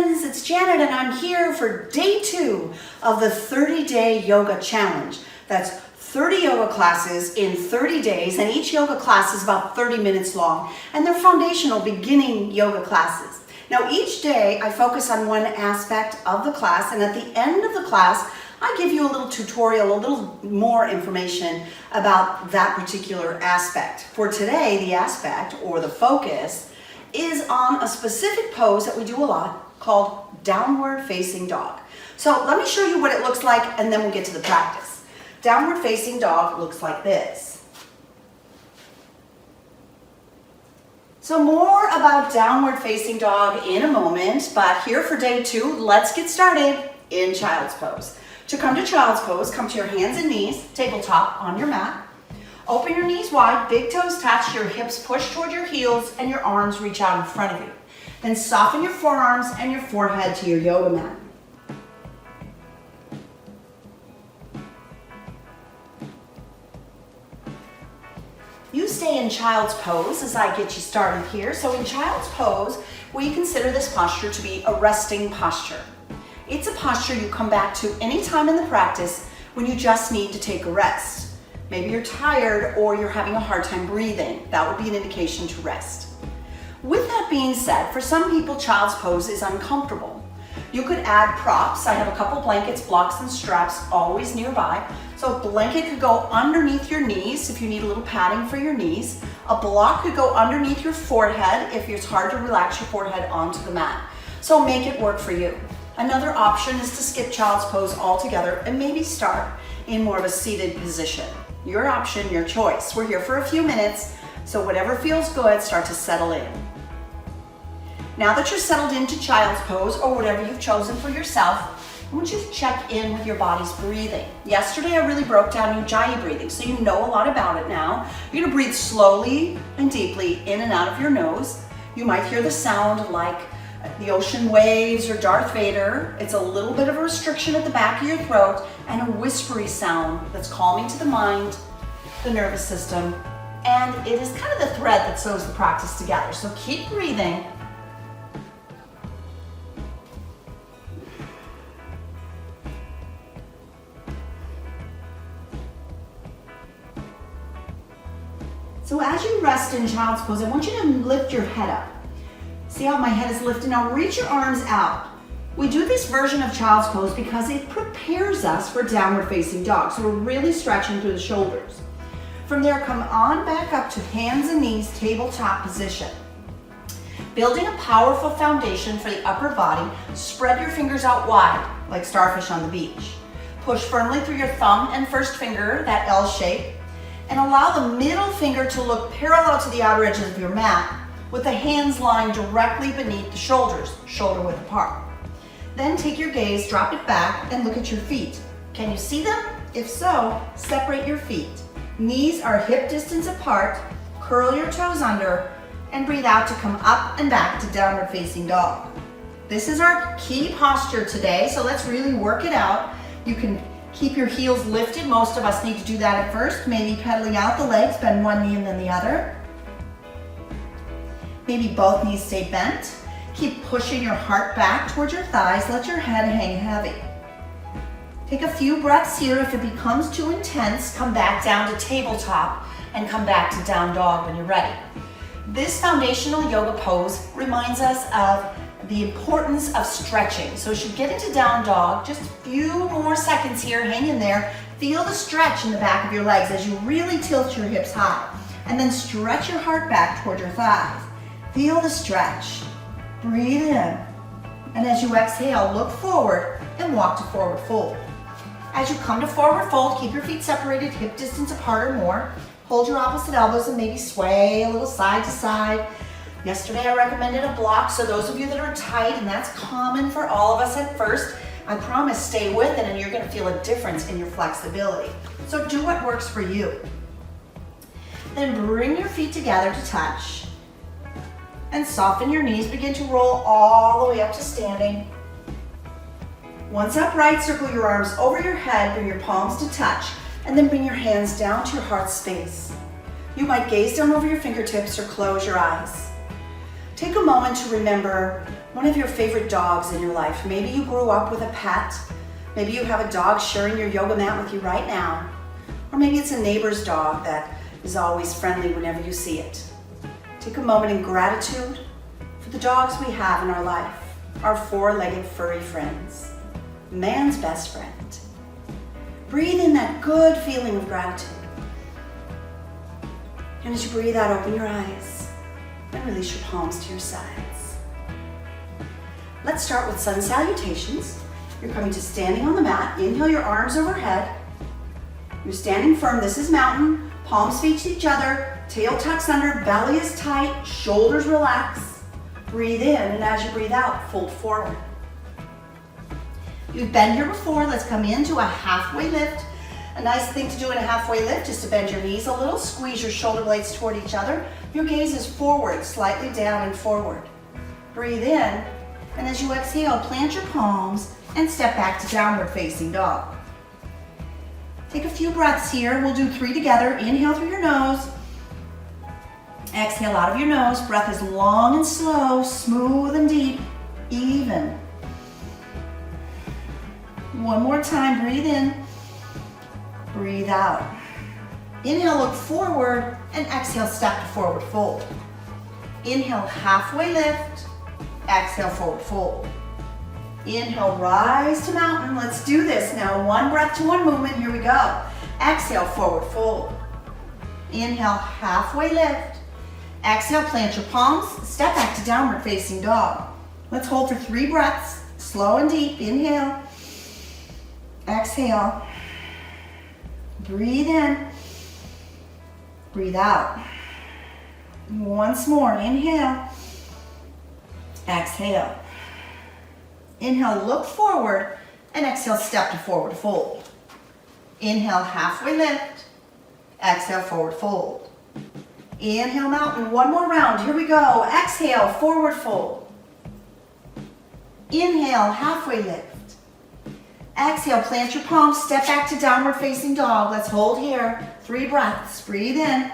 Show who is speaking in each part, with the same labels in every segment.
Speaker 1: friends, it's Janet and I'm here for day 2 of the 30-day yoga challenge. That's 30 yoga classes in 30 days, and each yoga class is about 30 minutes long, and they're foundational beginning yoga classes. Now each day I focus on one aspect of the class, and at the end of the class I give you a little tutorial, a little more information about that particular aspect. For today, the aspect or the focus is on a specific pose that we do a lot called downward facing dog. So let me show you what it looks like and then we'll get to the practice. Downward facing dog looks like this. So more about downward facing dog in a moment, but here for day 2, let's get started in child's pose. To come to child's pose, come to your hands and knees, tabletop on your mat. Open your knees wide, big toes touch, your hips push toward your heels, and your arms reach out in front of you. Then soften your forearms and your forehead to your yoga mat. You stay in child's pose as I get you started here. So in child's pose, we consider this posture to be a resting posture. It's a posture you come back to anytime in the practice when you just need to take a rest. Maybe you're tired or you're having a hard time breathing. That would be an indication to rest. With that being said, for some people, child's pose is uncomfortable. You could add props. I have a couple blankets, blocks, and straps always nearby. So a blanket could go underneath your knees if you need a little padding for your knees. A block could go underneath your forehead if it's hard to relax your forehead onto the mat. So make it work for you. Another option is to skip child's pose altogether and maybe start in more of a seated position. Your option, your choice. We're here for a few minutes, so whatever feels good, start to settle in. Now that you're settled into child's pose or whatever you've chosen for yourself, I want you to check in with your body's breathing. Yesterday I really broke down Ujjayi breathing, so you know a lot about it now. You're gonna breathe slowly and deeply in and out of your nose. You might hear the sound like the ocean waves or Darth Vader. It's a little bit of a restriction at the back of your throat and a whispery sound that's calming to the mind, the nervous system, and it is kind of the thread that sews the practice together. So keep breathing. So as you rest in child's pose, I want you to lift your head up. See how my head is lifted? Now reach your arms out. We do this version of child's pose because it prepares us for downward facing dog. So we're really stretching through the shoulders. From there, come on back up to hands and knees, tabletop position. Building a powerful foundation for the upper body, spread your fingers out wide like starfish on the beach. Push firmly through your thumb and first finger, that L shape, and allow the middle finger to look parallel to the outer edges of your mat, with the hands lying directly beneath the shoulders, shoulder width apart. Then take your gaze, drop it back, and look at your feet. Can you see them? If so, separate your feet. Knees are hip distance apart, curl your toes under, and breathe out to come up and back to downward facing dog. This is our key posture today, so let's really work it out. You can keep your heels lifted. Most of us need to do that at first, maybe pedaling out the legs, bend one knee and then the other. Maybe both knees stay bent. Keep pushing your heart back towards your thighs. Let your head hang heavy. Take a few breaths here. If it becomes too intense, come back down to tabletop and come back to down dog when you're ready. This foundational yoga pose reminds us of the importance of stretching. So as you get into down dog, just a few more seconds here, hang in there. Feel the stretch in the back of your legs as you really tilt your hips high. And then stretch your heart back toward your thighs. Feel the stretch. Breathe in. And as you exhale, look forward and walk to forward fold. As you come to forward fold, keep your feet separated, hip distance apart or more. Hold your opposite elbows and maybe sway a little side to side. Yesterday I recommended a block, so those of you that are tight, and that's common for all of us at first, I promise stay with it and you're gonna feel a difference in your flexibility. So do what works for you. Then bring your feet together to touch. And soften your knees, begin to roll all the way up to standing. Once upright, circle your arms over your head, bring your palms to touch, and then bring your hands down to your heart space. You might gaze down over your fingertips or close your eyes. Take a moment to remember One of your favorite dogs in your life. Maybe you grew up with a pet. Maybe you have a dog sharing your yoga mat with you right now. Or maybe it's a neighbor's dog that is always friendly whenever you see it. Take a moment in gratitude for the dogs we have in our life, our four-legged furry friends, man's best friend. Breathe in that good feeling of gratitude. And as you breathe out, open your eyes and release your palms to your sides. Let's start with sun salutations. You're coming to standing on the mat. Inhale your arms overhead. You're standing firm. This is mountain. Palms face each other. Tail tucks under. Belly is tight. Shoulders relax. Breathe in, and as you breathe out, fold forward. You've been here before. Let's come into a halfway lift. A nice thing to do in a halfway lift is to bend your knees a little. Squeeze your shoulder blades toward each other. Your gaze is forward, slightly down and forward. Breathe in, and as you exhale, plant your palms and step back to downward facing dog. Take a few breaths here. We'll do 3 together. Inhale through your nose. Exhale out of your nose. Breath is long and slow, smooth and deep, even. One more time. Breathe in. Breathe out. Inhale, look forward, and exhale, step to forward fold. Inhale, halfway lift. Exhale, forward fold. Inhale, rise to mountain. Let's do this now. 1 breath to 1 movement. Here we go. Exhale, forward fold. Inhale, halfway lift. Exhale, plant your palms. Step back to downward facing dog. Let's hold for 3 breaths. Slow and deep. Inhale. Exhale. Breathe in. Breathe out. Once more. Inhale. Exhale. Inhale, look forward, and exhale, step to forward fold. Inhale, halfway lift. Exhale, forward fold. Inhale, mountain. 1 more round. Here we go. Exhale, forward fold. Inhale, halfway lift. Exhale, plant your palms, step back to downward facing dog. Let's hold here. 3 breaths. Breathe in.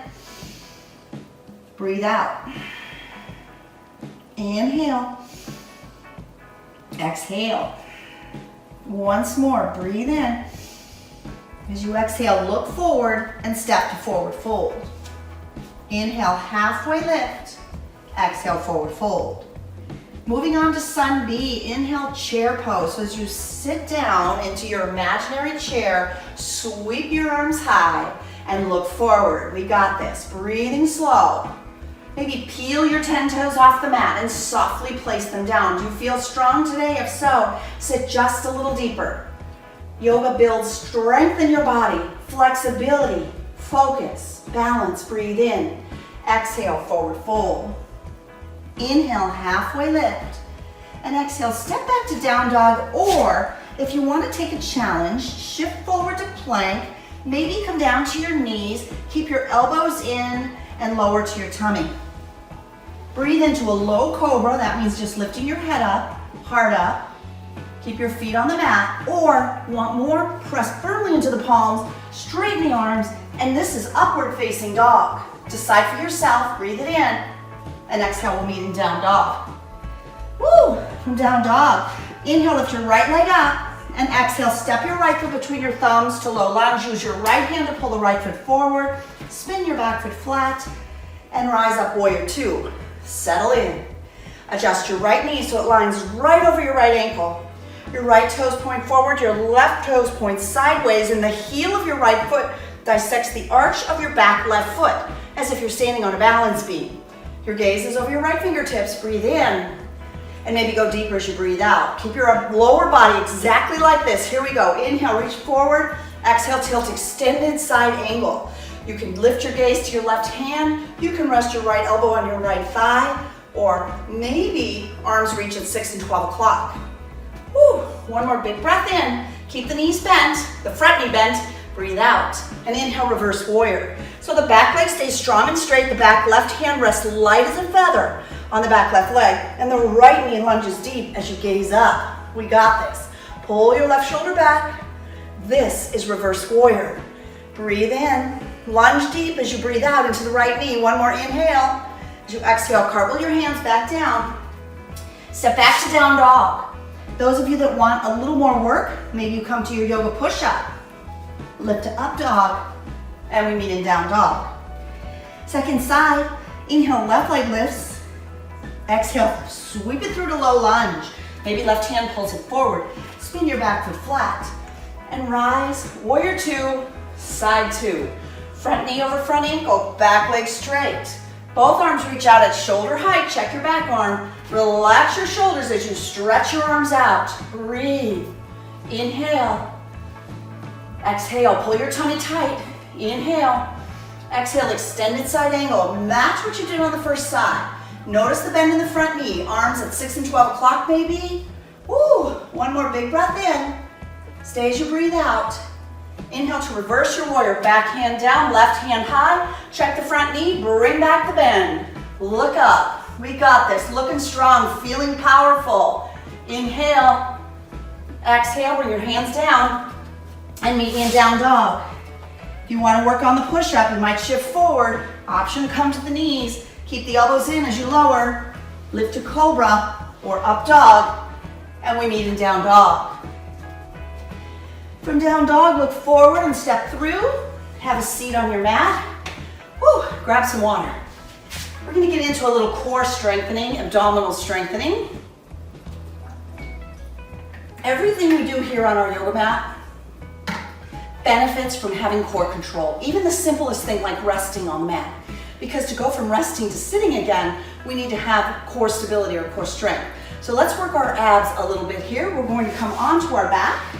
Speaker 1: Breathe out. Inhale. Exhale. Once more. Breathe in. As you exhale, look forward and step to forward fold. Inhale, halfway lift. Exhale, forward fold. Moving on to Sun B, inhale, chair pose. So as you sit down into your imaginary chair, sweep your arms high and look forward. We got this. Breathing slow. Maybe peel your 10 toes off the mat and softly place them down. Do you feel strong today? If so, sit just a little deeper. Yoga builds strength in your body, flexibility, focus, balance. Breathe in. Exhale, forward fold. Inhale, halfway lift. And exhale, step back to down dog, or if you want to take a challenge, shift forward to plank. Maybe come down to your knees. Keep your elbows in and lower to your tummy. Breathe into a low cobra. That means just lifting your head up, heart up. Keep your feet on the mat, or want more? Press firmly into the palms, straighten the arms, and this is upward facing dog. Decide for yourself. Breathe it in. And exhale, we'll meet in down dog. Woo! From down dog. Inhale, lift your right leg up. And exhale, step your right foot between your thumbs to low lunge. Use your right hand to pull the right foot forward. Spin your back foot flat. And rise up, warrior 2. Settle in. Adjust your right knee so it lines right over your right ankle. Your right toes point forward, your left toes point sideways, and the heel of your right foot dissects the arch of your back left foot, as if you're standing on a balance beam. Your gaze is over your right fingertips. Breathe in, and maybe go deeper as you breathe out. Keep your lower body exactly like this. Here we go. Inhale, reach forward. Exhale, tilt, extended side angle. You can lift your gaze to your left hand. You can rest your right elbow on your right thigh, or maybe arms reach at 6 and 12 o'clock. Woo. One more big breath in. Keep the knees bent, the front knee bent. Breathe out. And inhale, reverse warrior. So the back leg stays strong and straight. The back left hand rests light as a feather on the back left leg. And the right knee lunges deep as you gaze up. We got this. Pull your left shoulder back. This is reverse warrior. Breathe in. Lunge deep as you breathe out into the right knee. One more inhale. As you exhale, cartwheel your hands back down. Step back to down dog. Those of you that want a little more work, maybe you come to your yoga push-up. Lift to up dog, and we meet in down dog. Second side, inhale, left leg lifts. Exhale, sweep it through to low lunge. Maybe left hand pulls it forward. Spin your back foot flat. And rise, warrior two, side two. Front knee over front ankle, back leg straight. Both arms reach out at shoulder height. Check your back arm. Relax your shoulders as you stretch your arms out. Breathe. Inhale. Exhale, pull your tummy tight. Inhale. Exhale, extended side angle. Match what you did on the first side. Notice the bend in the front knee. Arms at 6 and 12 o'clock maybe. Woo! One more big breath in. Stay as you breathe out. Inhale to reverse your warrior. Back hand down, left hand high. Check the front knee, bring back the bend. Look up. We got this. Looking strong, feeling powerful. Inhale. Exhale, bring your hands down and meet me in down dog. If you want to work on the push-up, you might shift forward. Option to come to the knees. Keep the elbows in as you lower. Lift to cobra or up dog. And we meet in down dog. From down dog, look forward and step through. Have a seat on your mat. Woo, grab some water. We're going to get into a little core strengthening, abdominal strengthening. Everything we do here on our yoga mat benefits from having core control. Even the simplest thing like resting on the mat. Because to go from resting to sitting again, we need to have core stability or core strength. So let's work our abs a little bit here. We're going to come onto our back.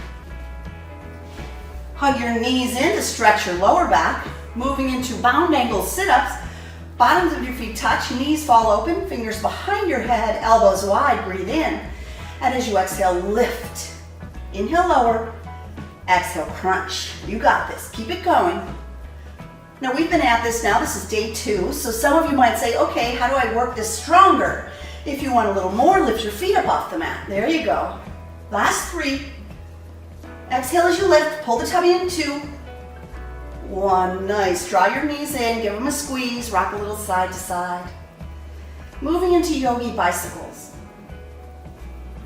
Speaker 1: Hug your knees in to stretch your lower back. Moving into bound angle sit-ups. Bottoms of your feet touch, knees fall open, fingers behind your head, elbows wide, breathe in. And as you exhale, lift. Inhale, lower. Exhale, crunch. You got this. Keep it going. Now we've been at this now. This is day 2. So some of you might say, okay, how do I work this stronger? If you want a little more, lift your feet up off the mat. There you go. Last 3. Exhale as you lift. Pull the tummy in 2. 1. Nice. Draw your knees in. Give them a squeeze. Rock a little side to side. Moving into yogi bicycles.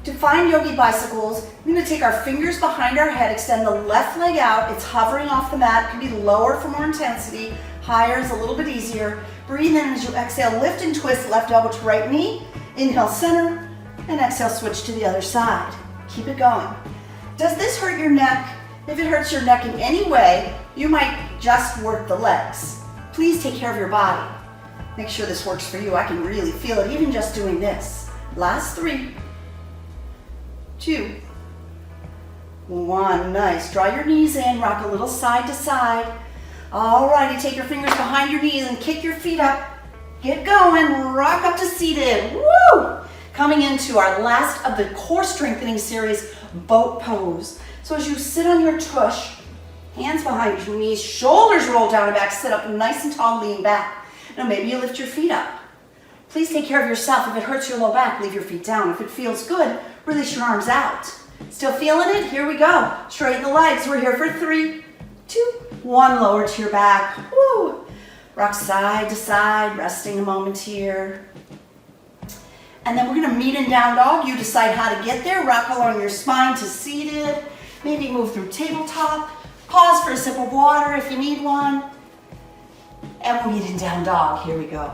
Speaker 1: To find yogi bicycles, we're going to take our fingers behind our head, extend the left leg out. It's hovering off the mat. It can be lower for more intensity. Higher is a little bit easier. Breathe in as you exhale. Lift and twist left elbow to right knee. Inhale, center. And exhale, switch to the other side. Keep it going. Does this hurt your neck? If it hurts your neck in any way, you might just work the legs. Please take care of your body. Make sure this works for you. I can really feel it even just doing this. Last 3. 2. 1. Nice. Draw your knees in. Rock a little side to side. Alrighty. Take your fingers behind your knees and kick your feet up. Get going. Rock up to seated. Woo! Coming into our last of the core strengthening series, boat pose. So as you sit on your tush, hands behind your knees, shoulders roll down and back, sit up nice and tall, lean back. Now maybe you lift your feet up. Please take care of yourself. If it hurts your low back, leave your feet down. If it feels good, release your arms out. Still feeling it? Here we go. Straighten the legs. We're here for 3, 2, 1. Lower to your back. Woo! Rock side to side, resting a moment here. And then we're going to meet in down dog. You decide how to get there. Rock along your spine to seated. Maybe move through tabletop. Pause for a sip of water if you need one. And we'll meet in down dog. Here we go.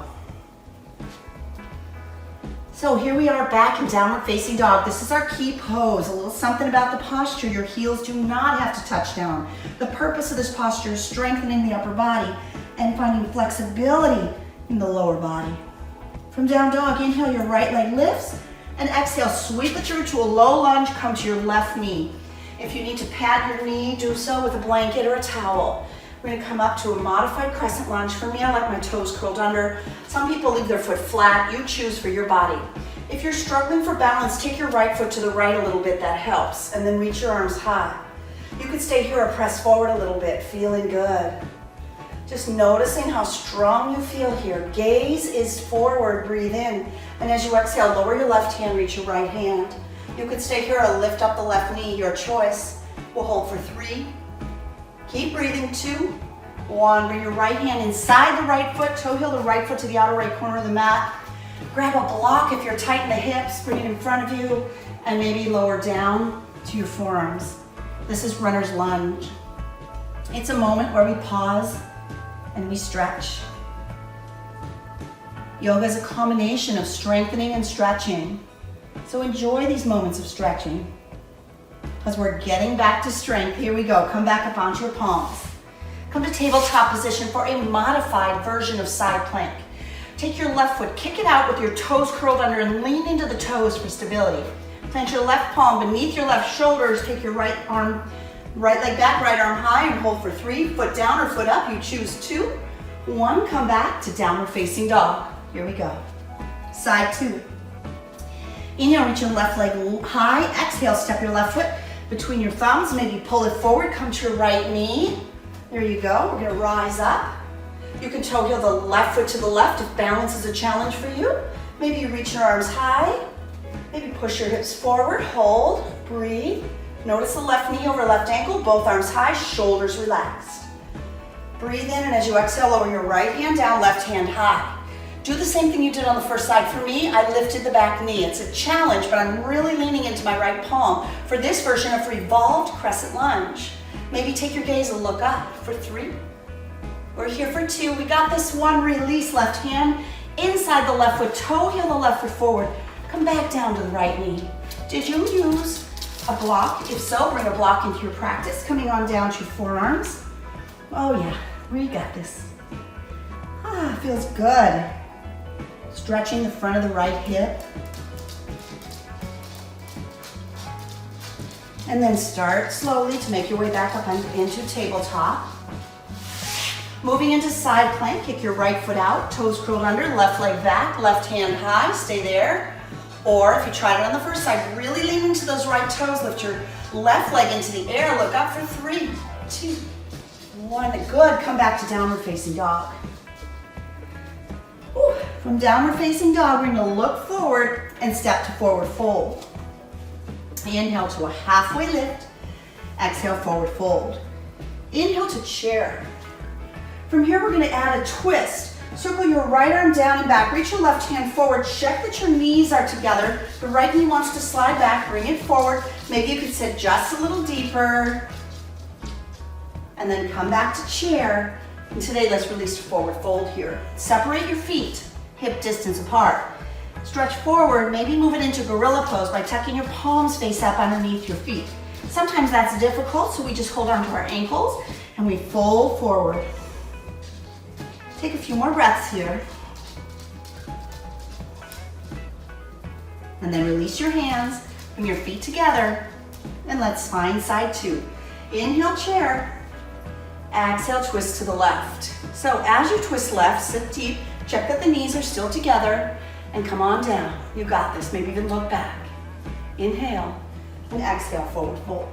Speaker 1: So here we are back in downward facing dog. This is our key pose. A little something about the posture. Your heels do not have to touch down. The purpose of this posture is strengthening the upper body and finding flexibility in the lower body. From down dog, inhale, your right leg lifts, and exhale, sweep it through to a low lunge, come to your left knee. If you need to pad your knee, do so with a blanket or a towel. We're gonna come up to a modified crescent lunge. For me, I like my toes curled under. Some people leave their foot flat. You choose for your body. If you're struggling for balance, take your right foot to the right a little bit, that helps, and then reach your arms high. You could stay here or press forward a little bit, feeling good. Just noticing how strong you feel here. Gaze is forward, breathe in. And as you exhale, lower your left hand, reach your right hand. You could stay here or lift up the left knee, your choice. We'll hold for 3. Keep breathing, 2, 1. Bring your right hand inside the right foot, toe heel the right foot to the outer right corner of the mat. Grab a block if you're tight in the hips, bring it in front of you, and maybe lower down to your forearms. This is runner's lunge. It's a moment where we pause and we stretch. Yoga is a combination of strengthening and stretching. So enjoy these moments of stretching. As we're getting back to strength, here we go. Come back up onto your palms. Come to tabletop position for a modified version of side plank. Take your left foot, kick it out with your toes curled under and lean into the toes for stability. Plant your left palm beneath your left shoulders. Take your right leg back, right arm high, and hold for 3. Foot down or foot up, you choose 2. 1, come back to downward facing dog. Here we go. Side 2. Inhale, reach your left leg high. Exhale, step your left foot between your thumbs. Maybe pull it forward, come to your right knee. There you go. We're gonna rise up. You can toe heel the left foot to the left if balance is a challenge for you. Maybe you reach your arms high. Maybe push your hips forward, hold, breathe. Notice the left knee over left ankle, both arms high, shoulders relaxed. Breathe in, and as you exhale, lower your right hand down, left hand high. Do the same thing you did on the first side. For me, I lifted the back knee. It's a challenge, but I'm really leaning into my right palm for this version of revolved crescent lunge. Maybe take your gaze and look up for 3. We're here for 2. We got this 1. Release left hand inside the left foot. Toe heel the left foot forward. Come back down to the right knee. Did you use a block? If so, bring a block into your practice. Coming on down to your forearms. Oh yeah, we got this. Feels good. Stretching the front of the right hip. And then start slowly to make your way back up into tabletop. Moving into side plank, kick your right foot out, toes curled under, left leg back, left hand high, stay there. Or if you tried it on the first side, really lean into those right toes, lift your left leg into the air, look up for 3, 2, 1. Good, come back to downward facing dog. Whew. From downward facing dog, we're gonna look forward and step to forward fold. Inhale to a halfway lift, exhale, forward fold. Inhale to chair. From here, we're gonna add a twist. Circle your right arm down and back, reach your left hand forward, check that your knees are together. The right knee wants to slide back, bring it forward. Maybe you could sit just a little deeper. And then come back to chair. And today, let's release to forward fold here. Separate your feet, hip distance apart. Stretch forward, maybe move it into gorilla pose by tucking your palms face up underneath your feet. Sometimes that's difficult, so we just hold on to our ankles and we fold forward. Take a few more breaths here. And then release your hands, bring your feet together, and let's find side 2. Inhale, chair. Exhale, twist to the left. So as you twist left, sit deep, check that the knees are still together, and come on down. You got this, maybe even look back. Inhale, and exhale, forward fold.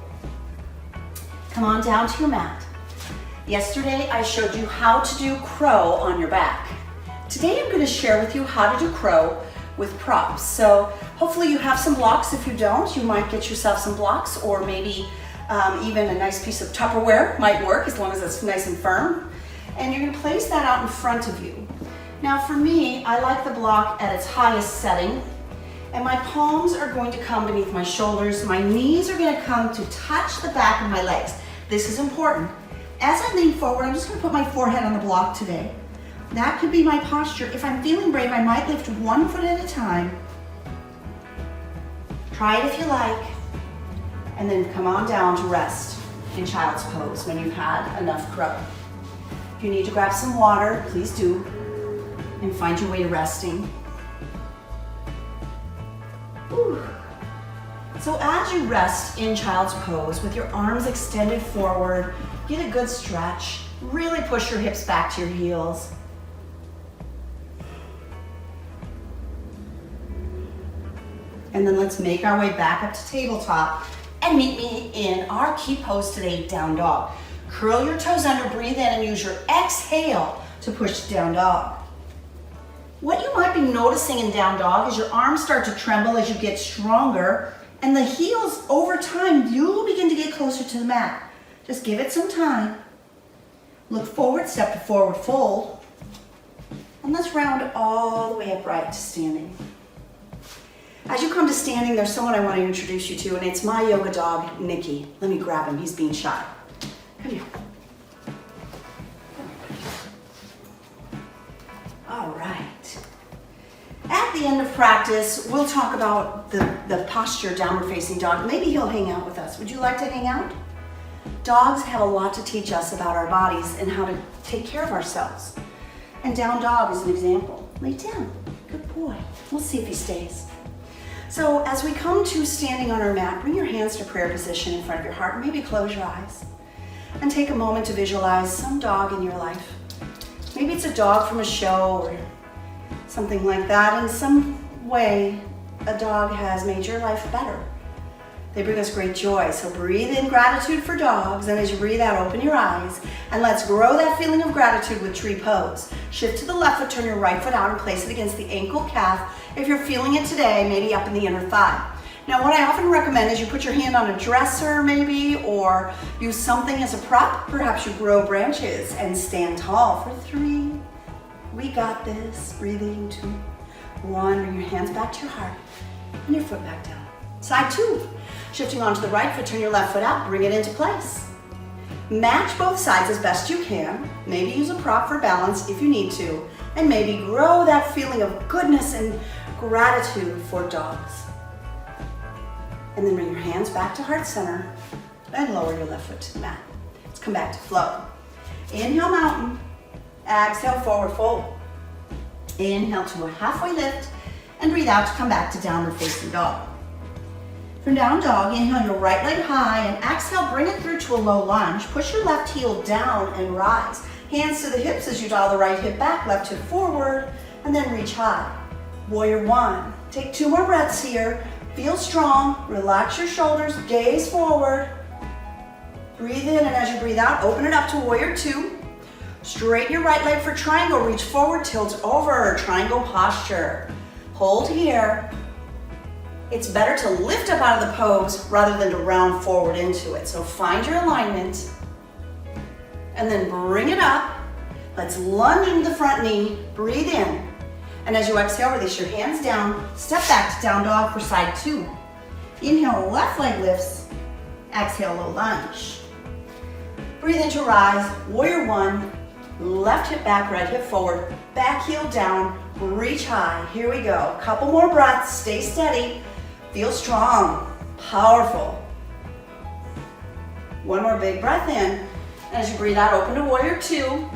Speaker 1: Come on down to your mat. Yesterday, I showed you how to do crow on your back. Today, I'm gonna share with you how to do crow with props. So hopefully you have some blocks. If you don't, you might get yourself some blocks, or maybe even a nice piece of Tupperware might work, as long as it's nice and firm. And you're gonna place that out in front of you. Now for me, I like the block at its highest setting, and my palms are going to come beneath my shoulders. My knees are gonna come to touch the back of my legs. This is important. As I lean forward, I'm just gonna put my forehead on the block today. That could be my posture. If I'm feeling brave, I might lift 1 foot at a time. Try it if you like. And then come on down to rest in child's pose when you've had enough crow. If you need to grab some water, please do. And find your way to resting. Whew. So as you rest in child's pose with your arms extended forward, get a good stretch. Really push your hips back to your heels. And then let's make our way back up to tabletop and meet me in our key pose today, down dog. Curl your toes under, breathe in, and use your exhale to push to down dog. What you might be noticing in down dog is your arms start to tremble as you get stronger, and the heels over time, you'll begin to get closer to the mat. Just give it some time. Look forward, step to forward fold, And let's round all the way upright to standing. As you come to standing, there's someone I want to introduce you to, and it's my yoga dog, Nikki. Let me grab him, he's being shy. Come here. All right. At the end of practice, we'll talk about the posture, downward facing dog. Maybe he'll hang out with us. Would you like to hang out? Dogs have a lot to teach us about our bodies and how to take care of ourselves. And down dog is an example. Lay down. Good boy. We'll see if he stays. So as we come to standing on our mat, bring your hands to prayer position in front of your heart. Maybe close your eyes and take a moment to visualize some dog in your life. Maybe it's a dog from a show or something like that. In some way, a dog has made your life better. They bring us great joy. So breathe in gratitude for dogs, and as you breathe out, open your eyes, and let's grow that feeling of gratitude with tree pose. Shift to the left foot, turn your right foot out and place it against the ankle calf. If you're feeling it today, maybe up in the inner thigh. Now what I often recommend is you put your hand on a dresser maybe, or use something as a prop. Perhaps you grow branches and stand tall for 3. We got this. Breathing 2, 1. Bring your hands back to your heart and your foot back down. Side 2. Shifting onto the right foot, turn your left foot out, bring it into place. Match both sides as best you can. Maybe use a prop for balance if you need to. And maybe grow that feeling of goodness and gratitude for dogs. And then bring your hands back to heart center and lower your left foot to the mat. Let's come back to flow. Inhale, mountain. Exhale, forward fold. Inhale to a halfway lift and breathe out to come back to downward facing dog. From down dog, inhale your right leg high and exhale, bring it through to a low lunge. Push your left heel down and rise. Hands to the hips as you dial the right hip back, left hip forward, and then reach high. Warrior 1. Take 2 more breaths here. Feel strong, relax your shoulders, gaze forward. Breathe in, and as you breathe out, open it up to warrior 2. Straighten your right leg for triangle, reach forward, tilt over, triangle posture. Hold here. It's better to lift up out of the pose rather than to round forward into it. So find your alignment and then bring it up. Let's lunge into the front knee, breathe in. And as you exhale, release your hands down, step back to down dog for side 2. Inhale, left leg lifts, exhale, low lunge. Breathe in to rise, warrior 1, left hip back, right hip forward, back heel down, reach high. Here we go, couple more breaths, stay steady. Feel strong, powerful. One more big breath in. And as you breathe out, open to warrior 2.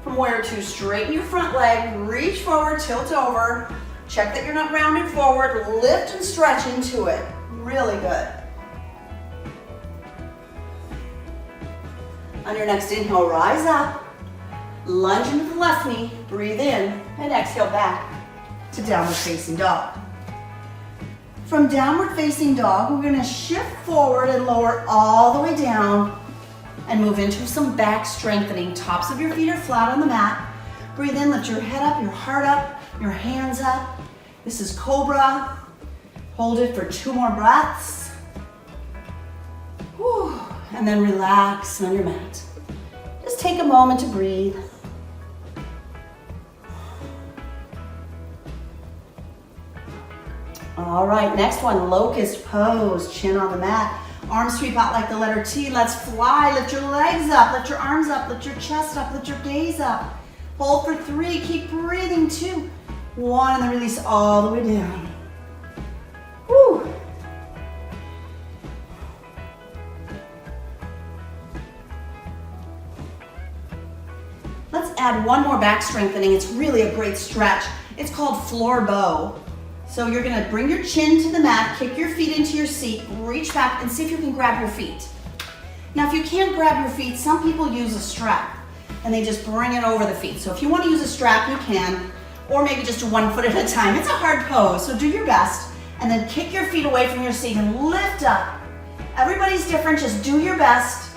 Speaker 1: From warrior 2, straighten your front leg, reach forward, tilt over. Check that you're not rounded forward, lift and stretch into it. Really good. On your next inhale, rise up, lunge into the left knee, breathe in, and exhale back to downward facing dog. From downward facing dog, we're gonna shift forward and lower all the way down and move into some back strengthening. Tops of your feet are flat on the mat. Breathe in, lift your head up, your heart up, your hands up. This is Cobra. Hold it for 2 more breaths. Whew. And then relax on your mat. Just take a moment to breathe. All right, next one, locust pose, chin on the mat. Arms sweep out like the letter T. Let's fly. Lift your legs up, lift your arms up, lift your chest up, lift your gaze up. Hold for 3, keep breathing, 2, 1, and then release all the way down. Woo. Let's add one more back strengthening. It's really a great stretch. It's called floor bow. So you're gonna bring your chin to the mat, kick your feet into your seat, reach back and see if you can grab your feet. Now if you can't grab your feet, some people use a strap and they just bring it over the feet. So if you wanna use a strap, you can, or maybe just do 1 foot at a time. It's a hard pose, so do your best and then kick your feet away from your seat and lift up. Everybody's different, just do your best.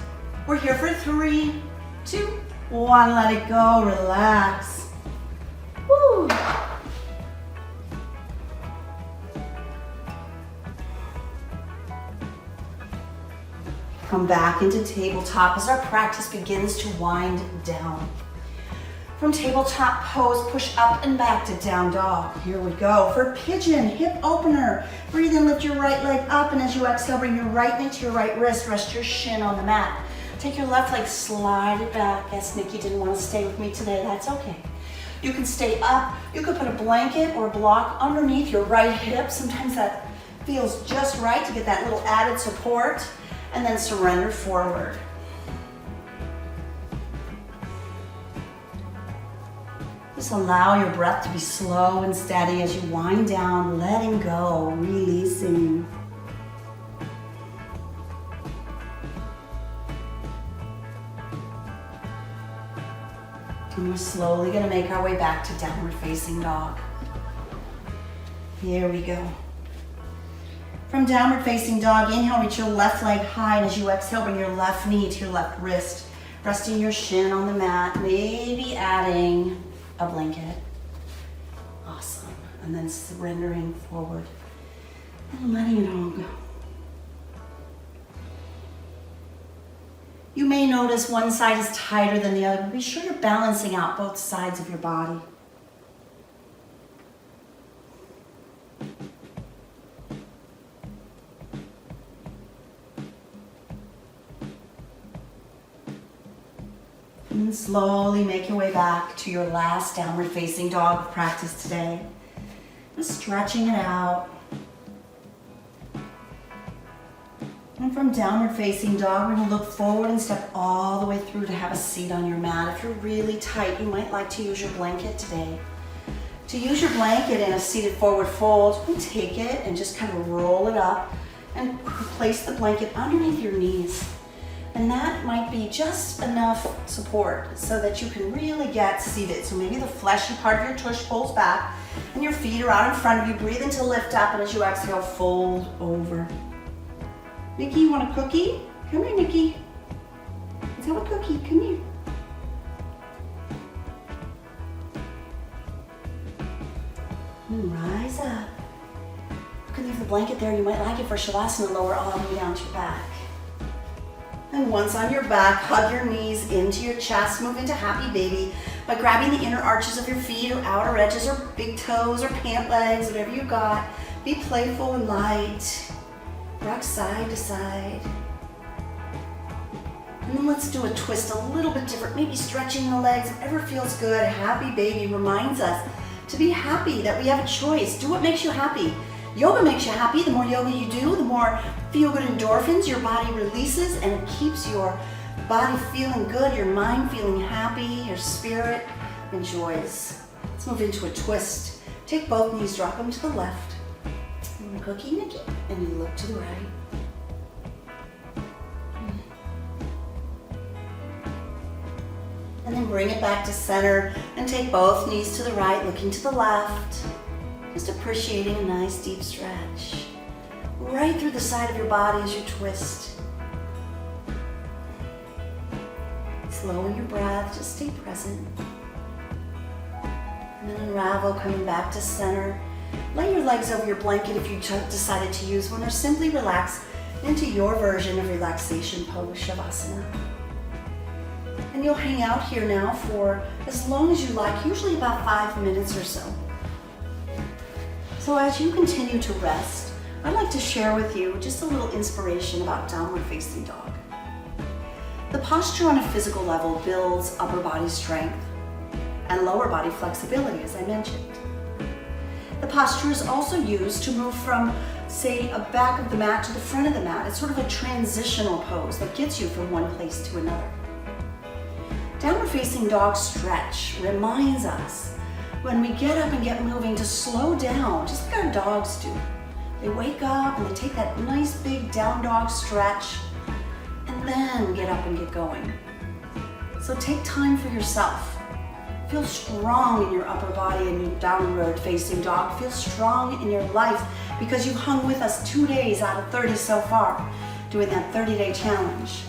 Speaker 1: We're here for 3, 2, 1, let it go, relax. Woo. Come back into tabletop as our practice begins to wind down. From tabletop pose, push up and back to down dog. Here we go. For pigeon, hip opener. Breathe in, lift your right leg up, and as you exhale, bring your right knee to your right wrist. Rest your shin on the mat. Take your left leg, slide it back. Yes, Nikki didn't want to stay with me today. That's okay. You can stay up. You could put a blanket or a block underneath your right hip. Sometimes that feels just right to get that little added support. And then surrender forward. Just allow your breath to be slow and steady as you wind down, letting go, releasing. And we're slowly going to make our way back to downward facing dog. Here we go. From downward facing dog, inhale, reach your left leg high, and as you exhale, bring your left knee to your left wrist, resting your shin on the mat, maybe adding a blanket. Awesome. And then surrendering forward and letting it all go. You may notice one side is tighter than the other, but be sure you're balancing out both sides of your body. And then slowly make your way back to your last downward facing dog practice today. Just stretching it out. And from downward facing dog, we're going to look forward and step all the way through to have a seat on your mat. If you're really tight, you might like to use your blanket today. To use your blanket in a seated forward fold, you can take it and just kind of roll it up and place the blanket underneath your knees. And that might be just enough support so that you can really get seated. So maybe the fleshy part of your tush pulls back and your feet are out in front of you. Breathe in to lift up, and as you exhale, fold over. Nikki, you want a cookie? Come here, Nikki. Let's have a cookie. Come here. And rise up. You can leave the blanket there. You might like it for Shavasana. Lower all the way down to your back. And once on your back, hug your knees into your chest. Move into happy baby by grabbing the inner arches of your feet or outer edges or big toes or pant legs, whatever you got. Be playful and light. Rock side to side. And then let's do a twist a little bit different. Maybe stretching the legs, whatever feels good. Happy baby reminds us to be happy, that we have a choice. Do what makes you happy. Yoga makes you happy. The more yoga you do, the more feel-good endorphins your body releases, and it keeps your body feeling good, your mind feeling happy, your spirit enjoys. Let's move into a twist. Take both knees, drop them to the left. And the cookie, Nikki, and you look to the right. And then bring it back to center and take both knees to the right, looking to the left. Just appreciating a nice deep stretch. Right through the side of your body as you twist. Slow your breath, just stay present. And then unravel, coming back to center. Lay your legs over your blanket if you decided to use one, or simply relax into your version of relaxation pose, Shavasana. And you'll hang out here now for as long as you like, usually about 5 minutes or so. So as you continue to rest, I'd like to share with you just a little inspiration about downward facing dog. The posture on a physical level builds upper body strength and lower body flexibility, as I mentioned. The posture is also used to move from, say, a back of the mat to the front of the mat. It's sort of a transitional pose that gets you from one place to another. Downward facing dog stretch reminds us when we get up and get moving to slow down, just like our dogs do. They wake up and they take that nice big down dog stretch and then get up and get going. So take time for yourself. Feel strong in your upper body and your downward facing dog. Feel strong in your life because you hung with us 2 days out of 30 so far doing that 30-day challenge.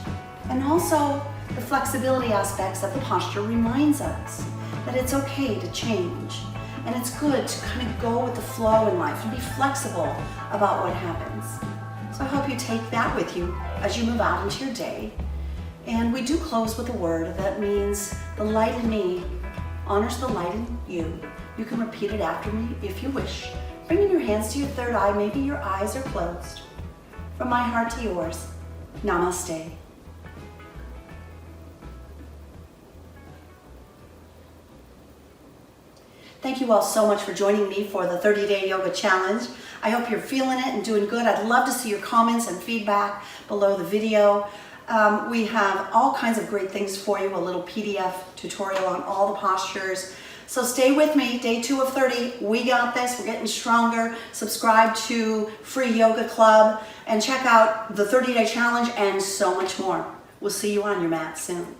Speaker 1: And also the flexibility aspects of the posture reminds us that it's okay to change, and it's good to kind of go with the flow in life and be flexible about what happens. So I hope you take that with you as you move out into your day. And we do close with a word that means the light in me honors the light in you. You can repeat it after me if you wish. Bringing your hands to your third eye, maybe your eyes are closed. From my heart to yours, namaste. Thank you all so much for joining me for the 30-day yoga challenge. I hope you're feeling it and doing good. I'd love to see your comments and feedback below the video. We have all kinds of great things for you, a little PDF tutorial on all the postures. So stay with me, day 2 of 30. We got this, we're getting stronger. Subscribe to Free Yoga Club and check out the 30-day challenge and so much more. We'll see you on your mat soon.